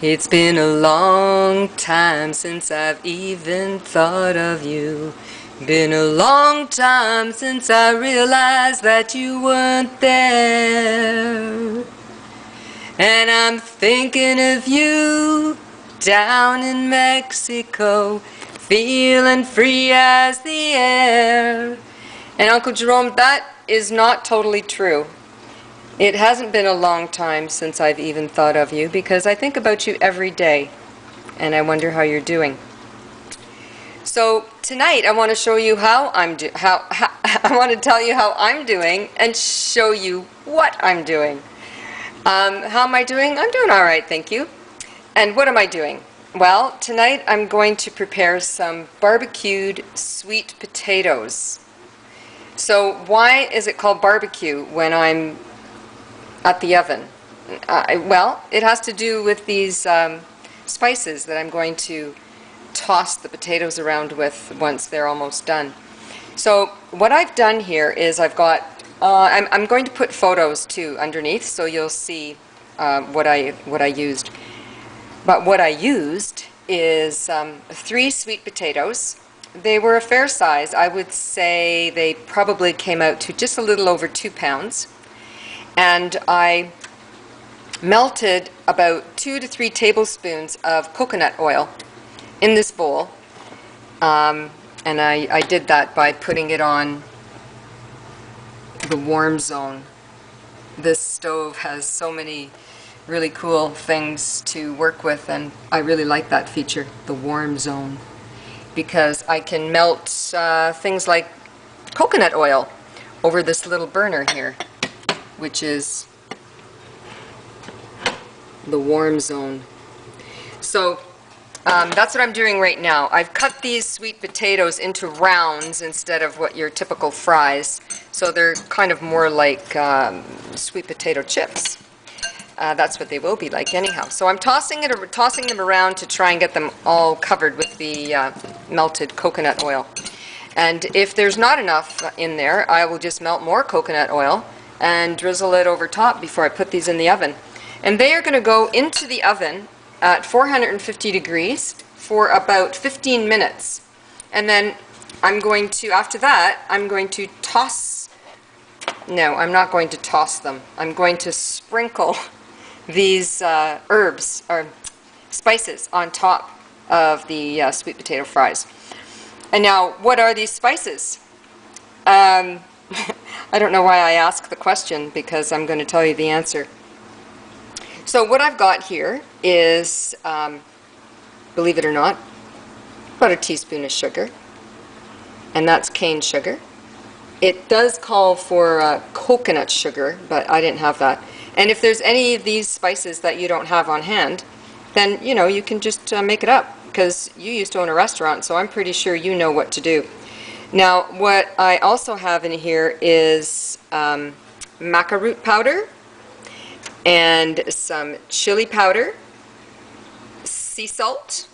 It's been a long time since I've even thought of you. Been a long time since I realized that you weren't there. And I'm thinking of you down in Mexico, feeling free as the air. And Uncle Jerome, that is not totally true. It hasn't been a long time since I've even thought of you, because I think about you every day, and I wonder how you're doing. So tonight I want to show you how I want to tell you how I'm doing and show you what I'm doing. How am I doing? I'm doing all right, thank you. And what am I doing? Well, tonight I'm going to prepare some barbecued sweet potatoes. So why is it called barbecue when I'm at the oven? Well, it has to do with these spices that I'm going to toss the potatoes around with once they're almost done. So what I've done here is I've got, I'm going to put photos too underneath, so you'll see what I used. But what I used is 3 sweet potatoes. They were a fair size. I would say they probably came out to just a little over 2 pounds. And I melted about 2 to 3 tablespoons of coconut oil in this bowl. And I did that by putting it on the warm zone. This stove has so many really cool things to work with, and I really like that feature, the warm zone, because I can melt things like coconut oil over this little burner here, which is the warm zone. So that's what I'm doing right now. I've cut these sweet potatoes into rounds instead of what your typical fries, so they're kind of more like sweet potato chips. That's what they will be like anyhow. So I'm tossing them around to try and get them all covered with the melted coconut oil. And if there's not enough in there, I will just melt more coconut oil and drizzle it over top before I put these in the oven. And they are going to go into the oven at 450 degrees for about 15 minutes. And then I'm going to, after that, I'm going to toss, no, I'm not going to toss them. I'm going to sprinkle these herbs or spices on top of the sweet potato fries. And now, what are these spices? I don't know why I asked the question, because I'm going to tell you the answer. So what I've got here is, believe it or not, about a teaspoon of sugar, and that's cane sugar. It does call for coconut sugar, but I didn't have that. And if there's any of these spices that you don't have on hand, then you know you can just make it up, because you used to own a restaurant, so I'm pretty sure you know what to do. Now, what I also have in here is maca root powder and some chili powder, sea salt,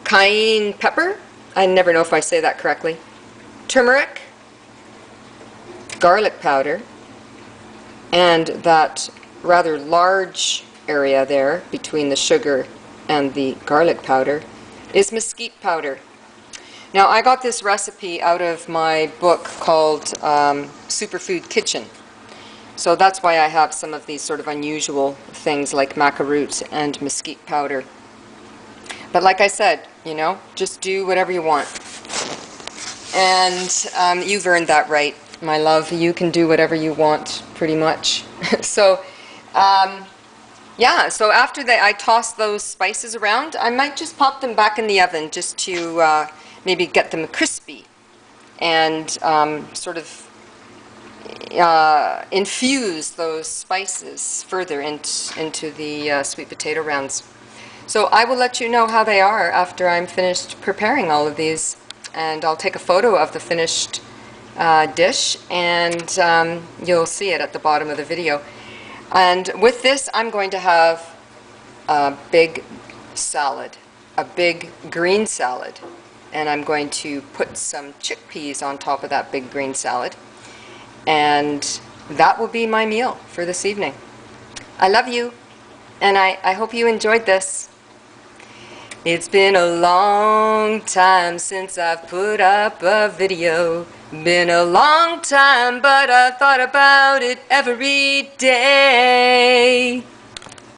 cayenne pepper, I never know if I say that correctly, turmeric, garlic powder, and that rather large area there between the sugar and the garlic powder is mesquite powder. Now, I got this recipe out of my book called Superfood Kitchen. So that's why I have some of these sort of unusual things like maca root and mesquite powder. But like I said, you know, just do whatever you want. And you've earned that right, my love. You can do whatever you want, pretty much. So, yeah, so after I toss those spices around, I might just pop them back in the oven just to maybe get them crispy and sort of infuse those spices further into the sweet potato rounds. So I will let you know how they are after I'm finished preparing all of these, and I'll take a photo of the finished dish, and you'll see it at the bottom of the video. And with this, I'm going to have a big salad, a big green salad, and I'm going to put some chickpeas on top of that big green salad, and that will be my meal for this evening. I love you. And I hope you enjoyed this. It's been a long time since I've put up a video. Been a long time, but I thought about it every day.